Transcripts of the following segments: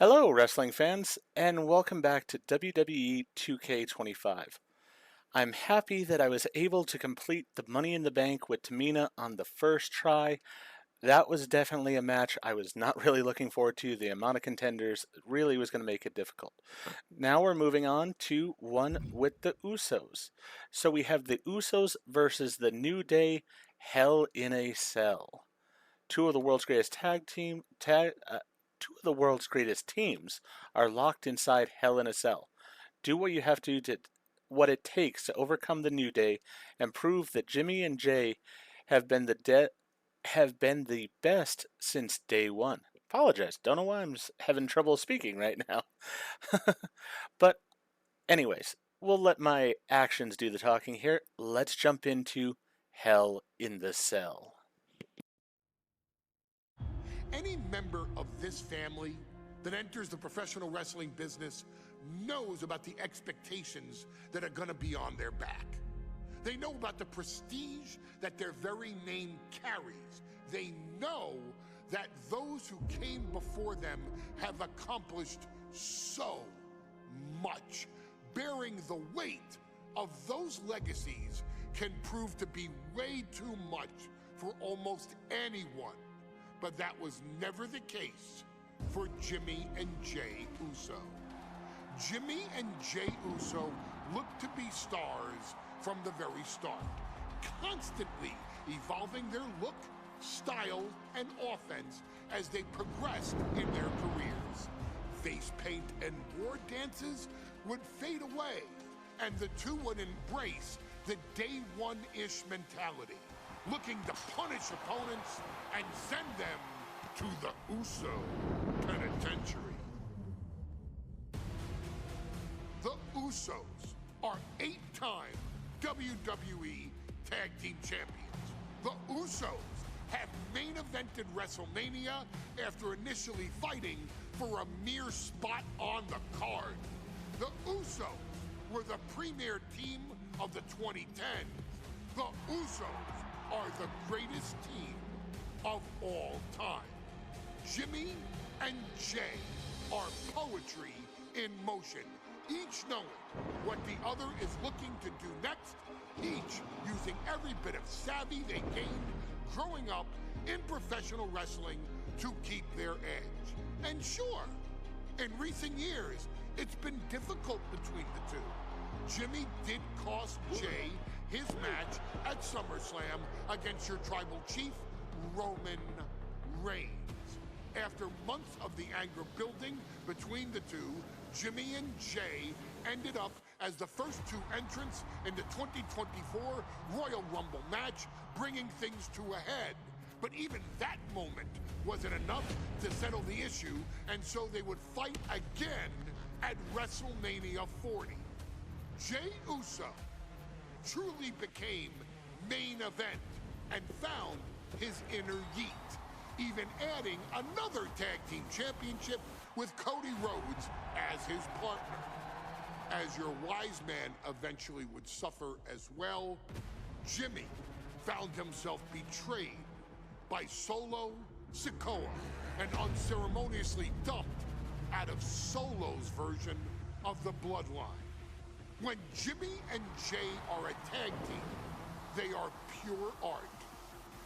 Hello, wrestling fans, and welcome back to WWE 2K25. I'm happy that I was able to complete the Money in the Bank with Tamina on the first try. That was definitely a match I was not really looking forward to. The amount of contenders really was going to make it difficult. Now we're moving on to one with the Usos. So we have the Usos versus the New Day, Hell in a Cell. Two of the world's greatest teams are locked inside Hell in a Cell. Do what you have to do what it takes to overcome the New Day and prove that Jimmy and Jay have been the best since day one. Apologize, don't know why I'm having trouble speaking right now. But anyways, we'll let my actions do the talking here. Let's jump into Hell in the Cell. Any member of this family that enters the professional wrestling business knows about the expectations that are going to be on their back. They know about the prestige that their very name carries. They know that those who came before them have accomplished so much. Bearing the weight of those legacies can prove to be way too much for almost anyone. But that was never the case for Jimmy and Jay Uso. Jimmy and Jay Uso looked to be stars from the very start, constantly evolving their look, style, and offense as they progressed in their careers. Face paint and war dances would fade away, and the two would embrace the day one-ish mentality, looking to punish opponents and send them to the Uso penitentiary. The Usos are 8-time WWE Tag Team Champions. The Usos have main evented WrestleMania after initially fighting for a mere spot on the card. The Usos were the premier team of the 2010s. The Usos are the greatest team of all time. Jimmy and Jay are poetry in motion, each knowing what the other is looking to do next, each using every bit of savvy they gained growing up in professional wrestling to keep their edge. And sure, in recent years, it's been difficult between the two. Jimmy did cost Jay his match at SummerSlam against your tribal chief, Roman Reigns. After months of the anger building between the two, Jimmy and Jay ended up as the first two entrants in the 2024 Royal Rumble match, bringing things to a head. But even that moment wasn't enough to settle the issue, and so they would fight again at WrestleMania 40. Jay Uso truly became main event and found his inner yeet, even adding another tag team championship with Cody Rhodes as his partner. As your wise man eventually would suffer as well, Jimmy found himself betrayed by Solo Sikoa and unceremoniously dumped out of Solo's version of the Bloodline. When Jimmy and Jay are a tag team, they are pure art.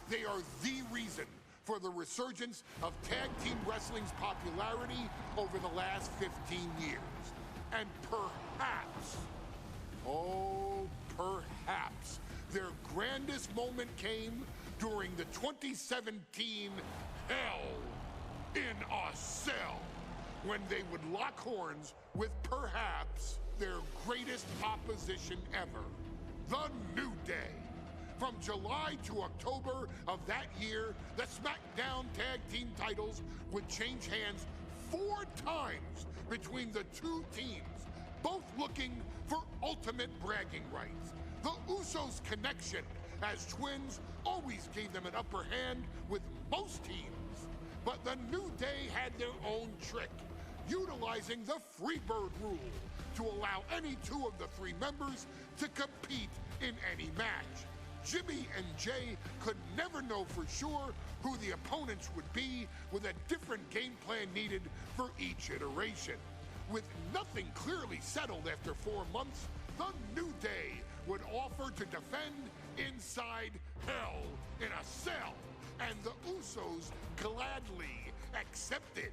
They are the reason for the resurgence of tag team wrestling's popularity over the last 15 years. And perhaps, oh, perhaps, their grandest moment came during the 2017 Hell in a Cell, when they would lock horns with perhaps their greatest opposition ever, the New Day. From July to October of that year, the SmackDown Tag Team titles would change hands 4 times between the two teams, both looking for ultimate bragging rights. The Usos' connection as twins always gave them an upper hand with most teams. But the New Day had their own trick, utilizing the Freebird rule to allow any two of the 3 members to compete in any match. Jimmy and Jay could never know for sure who the opponents would be, with a different game plan needed for each iteration. With nothing clearly settled after 4 months, the New Day would offer to defend inside Hell in a Cell, and the Usos gladly accepted.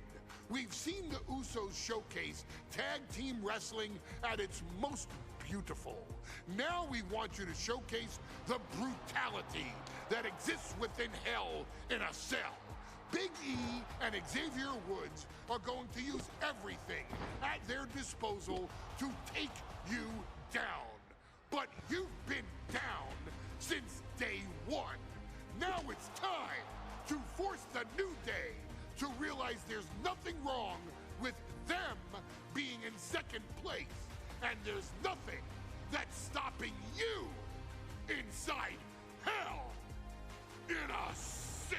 We've seen the Usos showcase tag team wrestling at its most beautiful. Now we want you to showcase the brutality that exists within Hell in a Cell. Big E and Xavier Woods are going to use everything at their disposal to take you down. But you've been down since day one. Now it's time to force the New Day to realize there's nothing wrong with them being in second place. And there's nothing that's stopping you inside Hell in a Cell.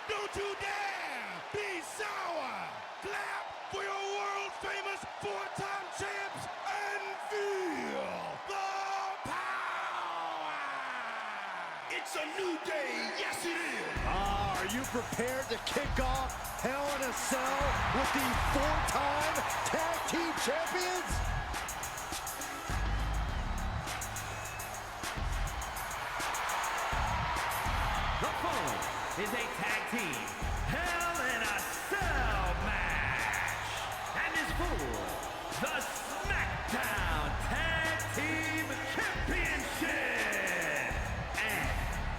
Don't you dare be sour! Clap for your world-famous four-time champs and feel the power! It's a new day, yes it is! Are you prepared to kick off Hell in a Cell with the four-time tag team champions? The following is a tag team Hell in a Cell match and is for the SmackDown Tag Team Championship, and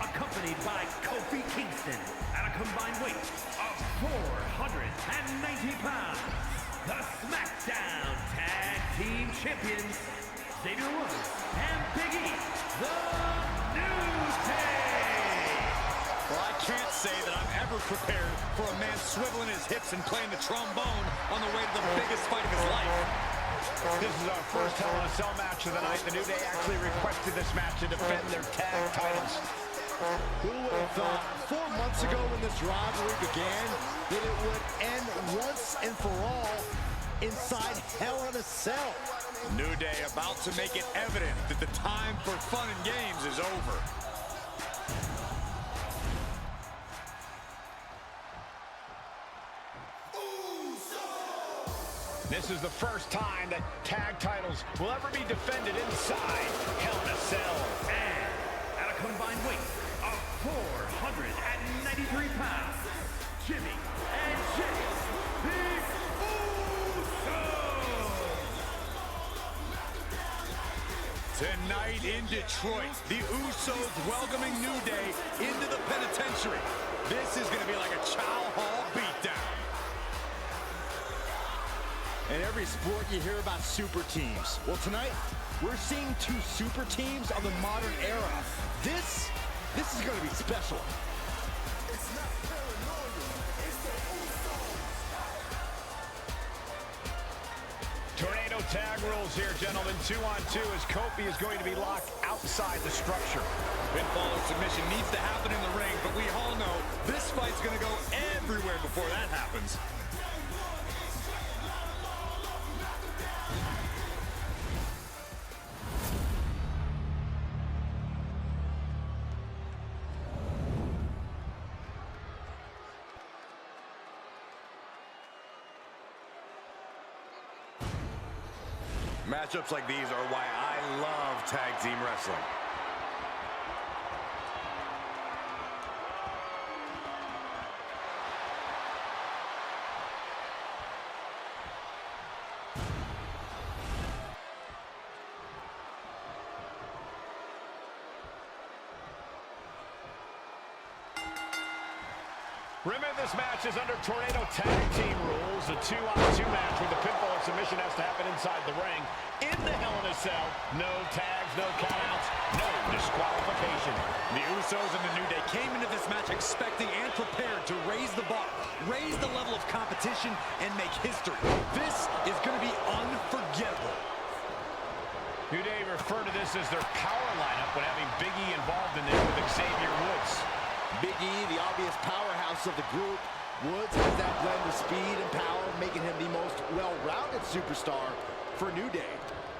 accompanied by Kofi Kingston at a combined weight of 490 pounds, the SmackDown Tag Team Champions, Xavier Woods and Big E, the New Day. Well, I can't say that I'm ever prepared for a man swiveling his hips and playing the trombone on the way to the biggest fight of his life. This is our first Hell in a Cell match of the night. The New Day actually requested this match to defend their tag titles. Who would have thought 4 months ago when this rivalry began that it would end once and for all inside Hell in a Cell? New Day about to make it evident that the time for fun and games is over. This is the first time that tag titles will ever be defended inside Hell in a Cell. And at a combined weight of 493 pounds, Jimmy and Jay, the Usos. Tonight in Detroit, the Usos welcoming New Day into the penitentiary. This is going to be like a Chow Hall beatdown. In every sport, you hear about super teams. Well, tonight, we're seeing two super teams of the modern era. This is going to be special. Tornado tag rules here, gentlemen. 2-on-2 as Kofi is going to be locked outside the structure. Pinfall or submission needs to happen in the ring, but we all know this fight's going to go everywhere before that happens. Matchups like these are why I love tag team wrestling. Remember, this match is under Tornado tag team rules. A 2-on-2 match where the pinfall or submission has to happen inside the ring. In the Hell in a Cell, no tags, no countouts, no disqualification. The Usos and the New Day came into this match expecting and prepared to raise the bar, raise the level of competition, and make history. This is going to be unforgettable. New Day refer to this as their power lineup when having Big E involved in there with Xavier Woods. Big E, the obvious powerhouse of the group. Woods has that blend of speed and power, making him the most well-rounded superstar for New Day.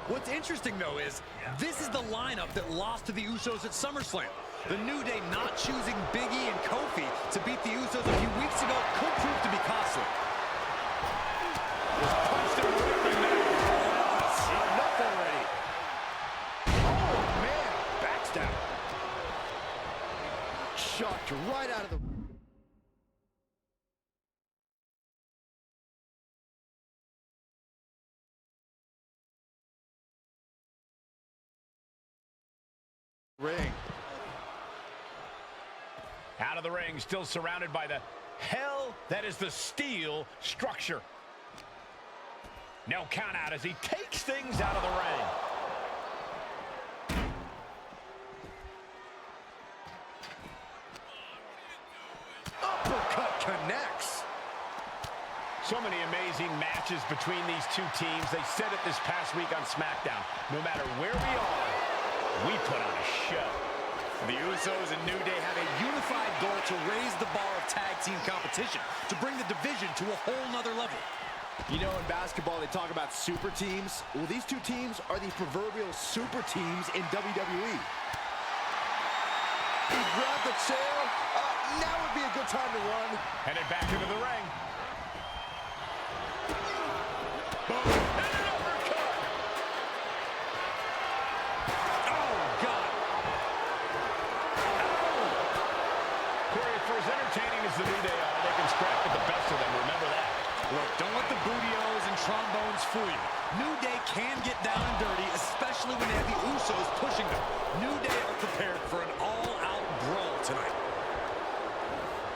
What's interesting, though, is this is the lineup that lost to the Usos at SummerSlam. The New Day not choosing Big E and Kofi to beat the Usos a few weeks ago could prove to be costly. Just punched him right in there. Enough already. Oh, man. Backstab. Shocked right out of the... ring. Out of the ring, still surrounded by the hell that is the steel structure. No count out as he takes things out of the ring. Uppercut connects. So many amazing matches between these two teams. They said it this past week on SmackDown. No matter where we are, we put on a show. The Usos and New Day have a unified goal to raise the bar of tag team competition, to bring the division to a whole nother level. You know, in basketball, they talk about super teams. Well, these two teams are the proverbial super teams in WWE. He grabbed the chair. Now would be a good time to run. Headed back into the ring. Boom. And an uppercut. Oh, God. Ow. Corey, for as entertaining as the New Day are, they can scrap with the best of them. Remember that. Look, don't let the booty-os and trombones fool you. New Day can get down and dirty, especially when they have the Usos pushing them. New Day are prepared for an all-out brawl tonight.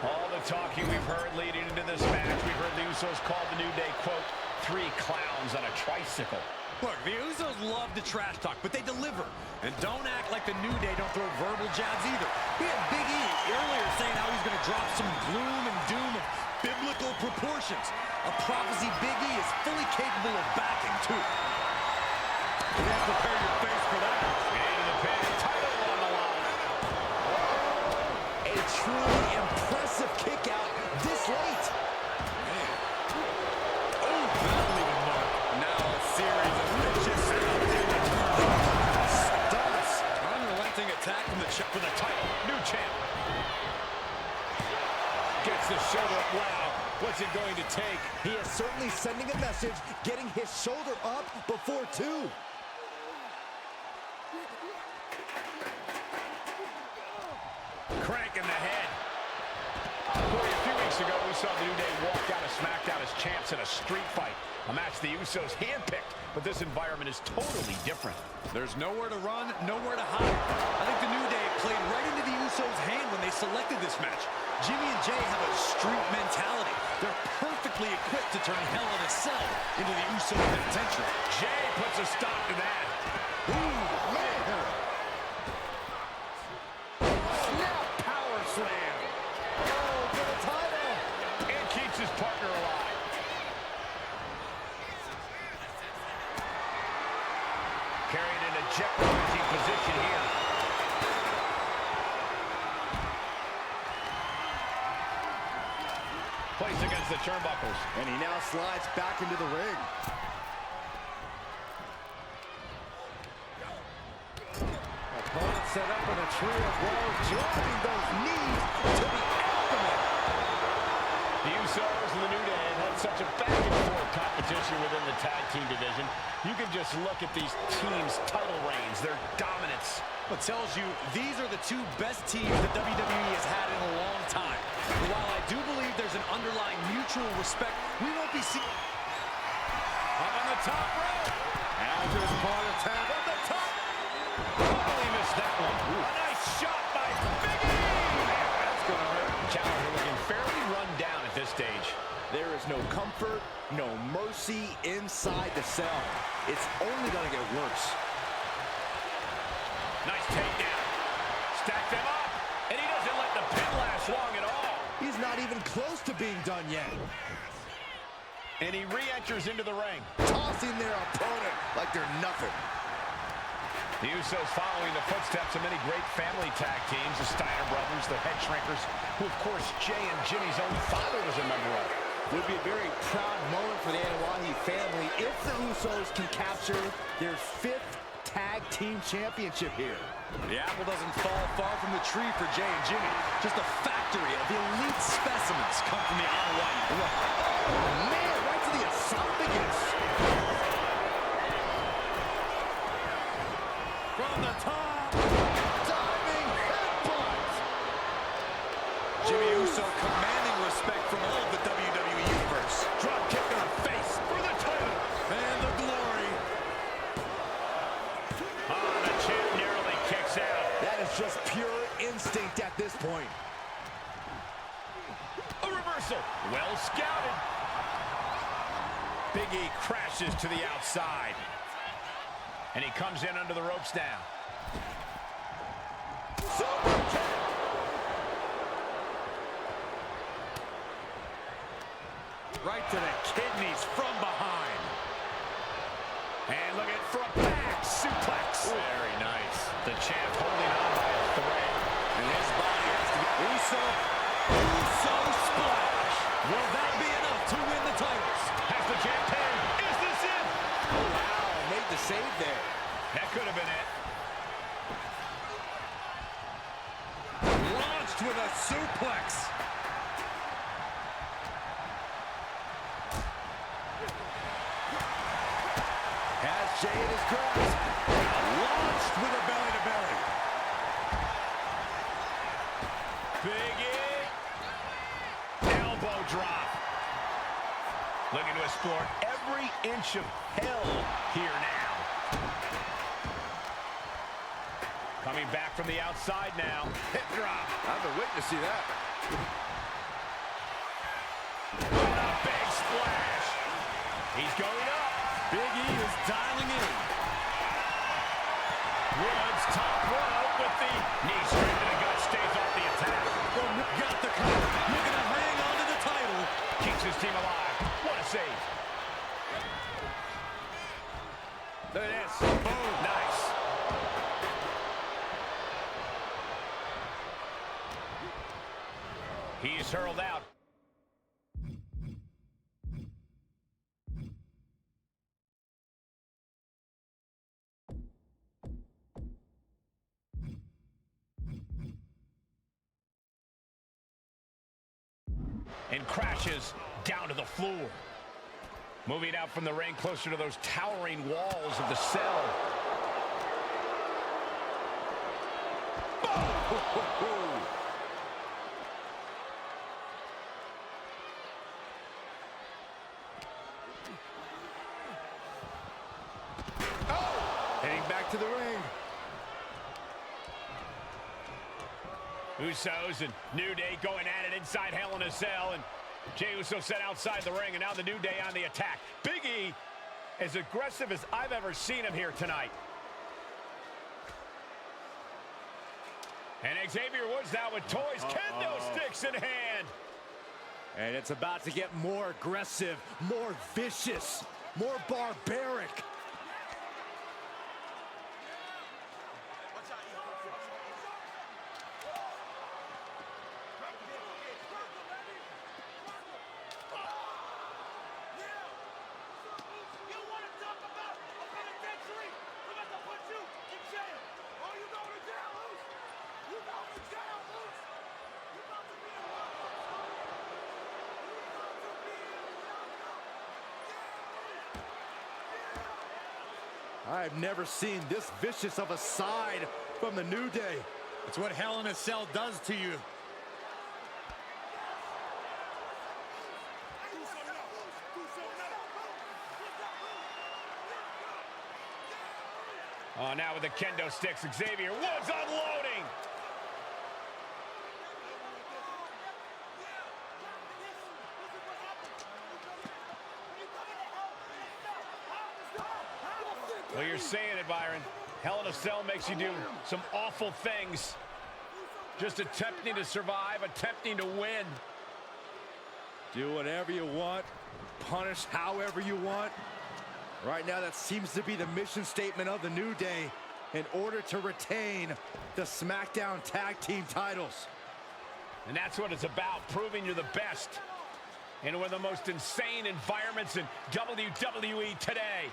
All the talking we've heard leading into this match, we've heard the Usos call the New Day, quote, 3 clowns on a tricycle. Look, the Usos love to trash talk, but they deliver. And don't act like the New Day don't throw verbal jabs either. We had Big E earlier saying how he's going to drop some gloom and doom of biblical proportions. A prophecy Big E is fully capable of backing, too. You have to prepare your face for that. Into the pin, title on the line. A truly impressive kick out this late. Man. Oh, that'll leave a mark. Now a series of vicious stunts. Unrelenting attack from the title. New champ. Gets the shoulder up. Wow. What's it going to take? He is certainly sending a message, getting his shoulder up before 2. Cranking the head. Corey, a few weeks ago, we saw the New Day walk out of SmackDown as champs in a street fight. A match the Usos handpicked, but this environment is totally different. There's nowhere to run, nowhere to hide. I think the New Day played right into the Usos' hand when they selected this match. Jimmy and Jay have a street mentality. They're perfectly equipped to turn Hell in a Cell into the Usos' penitentiary. Jay puts a stop to that. Ooh, man. Snap power slam. Oh, for the title. And keeps his partner alive. Carried in a jeopardizing position here. Placed against the turnbuckles. And he now slides back into the ring. Opponent set up in a tree of woes, driving those knees to the abdomen. The Usos and the New Day have had such a back-and-forth competition within the tag team division. You can just look at these teams' title reigns, their dominance. It tells you these are the 2 best teams that WWE has had in a long time. And while I do believe there's an underlying mutual respect, we won't be seeing... Up on the top rope. After his part attack on the top. Totally missed that one. Ooh. A nice shot by Big E. Man, that's going to hurt. Challenger looking fairly run down at this stage. There is no comfort, no mercy inside the cell. It's only going to get worse. Nice takedown. Stack them up. And he doesn't let the pin last long at all. He's not even close to being done yet. And he re-enters into the ring. Tossing their opponent like they're nothing. The Usos following the footsteps of many great family tag teams, the Steiner brothers, the Head Shrinkers, who of course Jay and Jimmy's own father was a member of. Would be a very proud moment for the Anoa'i family if the Usos can capture their 5th tag team championship here. The apple doesn't fall far from the tree for Jay and Jimmy. Just a factory of elite specimens come from the Anoa'i. Oh, man, right to the esophagus. From the top. Diving headbutt. Jimmy Uso commanding respect from all of the WWE Universe. Drop kick to the face for the title. And the glory. Oh, the champ narrowly kicks out. That is just pure instinct at this point. A reversal. Well scouted. Big E crashes to the outside. And he comes in under the ropes now. Super kick. Right to the kidneys from behind. And look at front back suplex. Very nice. The champ holding on by a thread. And his body has to be Uso splash. Will that be enough to win the titles? Has the champ pinned. Is this it? Oh, wow, made the save there. That could have been it. Launched with a suplex. Has Jay in his grasp. Launched with a belly-to-belly. Big E. Elbow drop. Looking to explore every inch of hell here now. Coming back from the outside now. Hip drop. I've been waiting to see that. And a big splash. He's going up. Big E is dialing in. Woods top rope with the knee straight to the gut. Stays off the attack. Got the cover. Looking to hang on to the title. Keeps his team alive. What a save. Look at this. Boom. Nice. He's hurled out. And crashes down to the floor. Moving out from the ring closer to those towering walls of the cell. Heading back to the ring. Usos and New Day going at it inside Hell in a Cell, and Jey Uso set outside the ring, and now the New Day on the attack. Big E, as aggressive as I've ever seen him here tonight. And Xavier Woods now with toys, kendo sticks in hand. And it's about to get more aggressive, more vicious, more barbaric. I've never seen this vicious of a side from the New Day. It's what Hell in a Cell does to you. Oh, now with the kendo sticks, Xavier Woods unloading. Well, you're saying it, Byron. Hell in a Cell makes you do some awful things. Just attempting to survive, attempting to win. Do whatever you want, punish however you want. Right now, that seems to be the mission statement of the New Day. in order to retain the SmackDown Tag Team titles. And that's what it's about, proving you're the best in one of the most insane environments in WWE today.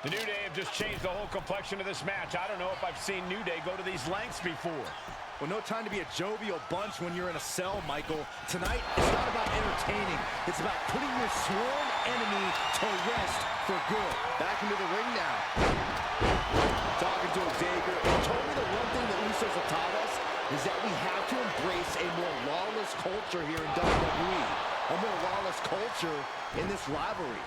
The New Day have just changed the whole complexion of this match. I don't know if I've seen New Day go to these lengths before. Well, no time to be a jovial bunch when you're in a cell, Michael. Tonight, it's not about entertaining. It's about putting your sworn enemy to rest for good. Back into the ring now. Talking to Xavier, he told me the one thing the Usos have taught us is that we have to embrace a more lawless culture here in WWE. A more lawless culture in this rivalry.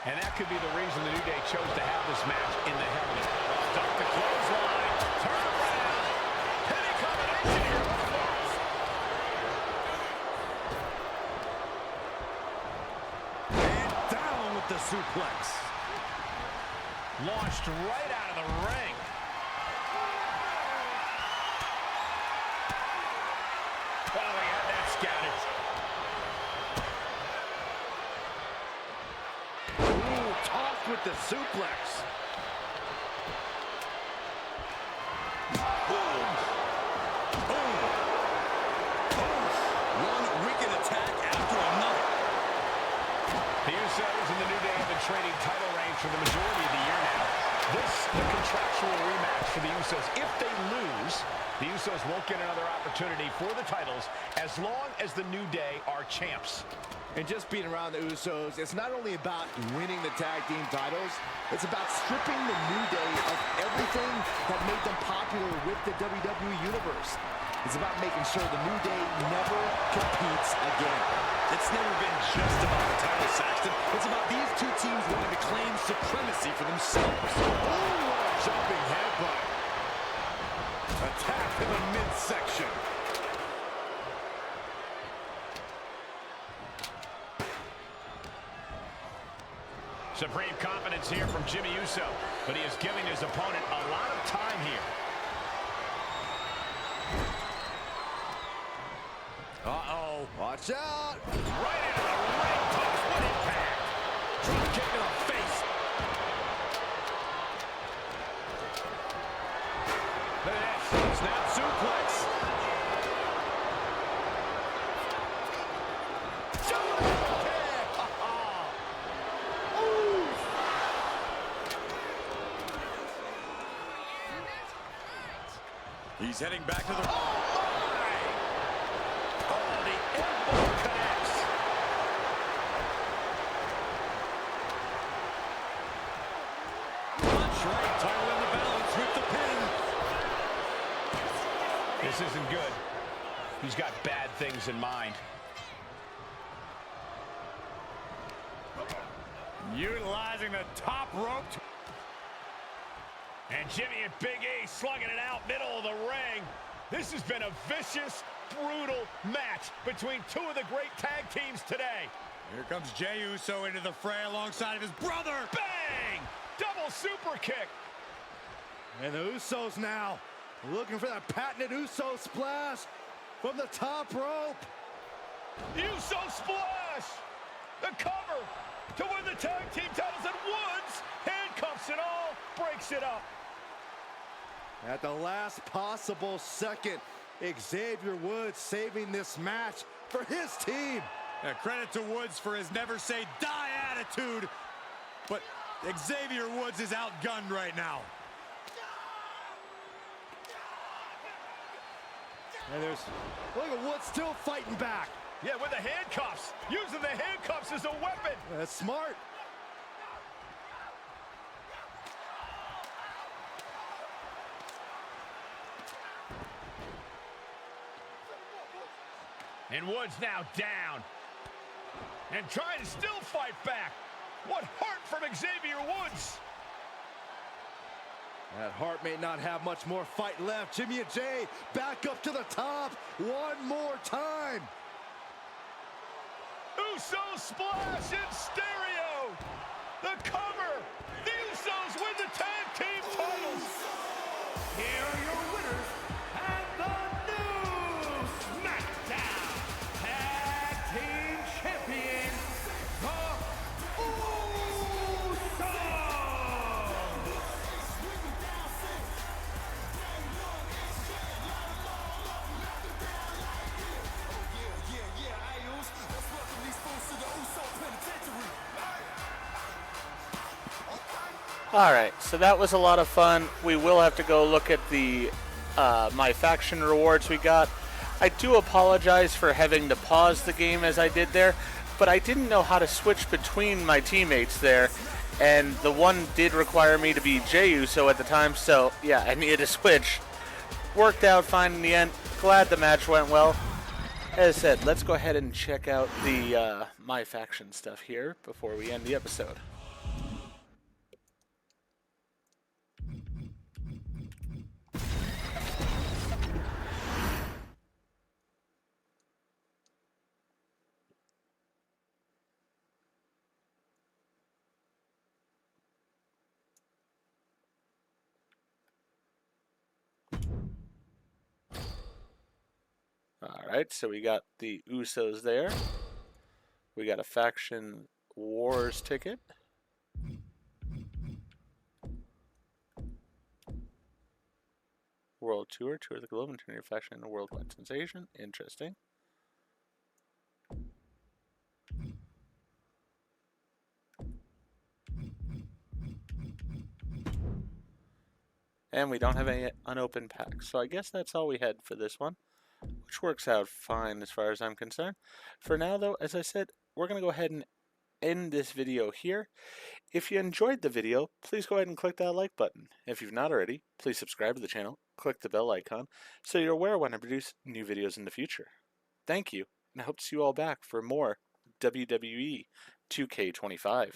And that could be the reason the New Day chose to have this match in the Hell in a Cell. Duck the clothesline, turn around, penny combination here, of course. And down with the suplex. Launched right out of the ring. Oh, they had that scouted. With the suplex. Boom. Boom. Boom. One wicked attack after another. The Usos and the New Day have been trading title reigns for the majority of the year now. This, the contractual rematch for the Usos. If they lose, the Usos won't get another opportunity for the titles as long as the New Day are champs. And just being around the Usos, it's not only about winning the tag team titles, it's about stripping the New Day of everything that made them popular with the WWE Universe. It's about making sure the New Day never competes again. It's never been just about the title, Saxton. It's about these two teams wanting to claim supremacy for themselves. Oh, jumping headbutt. Attack in the midsection. Supreme confidence here from Jimmy Uso, but he is giving his opponent a lot of time here. Uh-oh. Watch out. Right into the ring post. What impact. Drop kick to the face. Look at that. Snap suplex. He's heading back to the... Oh, my! Oh, the elbow connects. Punch right, title in the balance with the pin. This isn't good. He's got bad things in mind. Utilizing the top rope. And Jimmy and Big E slugging it out middle of the ring. This has been a vicious, brutal match between two of the great tag teams today. Here comes Jey Uso into the fray alongside of his brother. Bang! Double super kick. And the Usos now looking for that patented Uso splash from the top rope. Uso splash! The cover to win the tag team titles, and Woods handcuffs it all, breaks it up. At the last possible second, Xavier Woods saving this match for his team. Credit to Woods for his never say die attitude, but Xavier Woods is outgunned right now. And look at Woods still fighting back. Yeah, with the handcuffs. Using the handcuffs as a weapon. That's smart. And Woods now down. And trying to still fight back. What heart from Xavier Woods. That Hart may not have much more fight left. Jimmy and Jey back up to the top one more time. Uso splash in stereo. The cover. The Usos win the tag team titles. Here are your winners and the new SmackDown Tag Team Champions, the Usos! Alright, so that was a lot of fun. We will have to go look at the my faction rewards we got. I do apologize for having to pause the game as I did there, but I didn't know how to switch between my teammates there, and the one did require me to be Jey Uso at the time, so yeah, I needed to switch. Worked out fine in the end. Glad the match went well. As I said, let's go ahead and check out the my faction stuff here before we end the episode. Alright, so we got the Usos there. We got a faction wars ticket. World Tour, Tour of the Globe, and turn your faction into a worldwide sensation. Interesting. And we don't have any unopened packs, so I guess that's all we had for this one, which works out fine as far as I'm concerned. For now, though, as I said, we're going to go ahead and end this video here. If you enjoyed the video, please go ahead and click that like button. If you've not already, please subscribe to the channel, click the bell icon, so you're aware when I produce new videos in the future. Thank you, and I hope to see you all back for more WWE 2K25.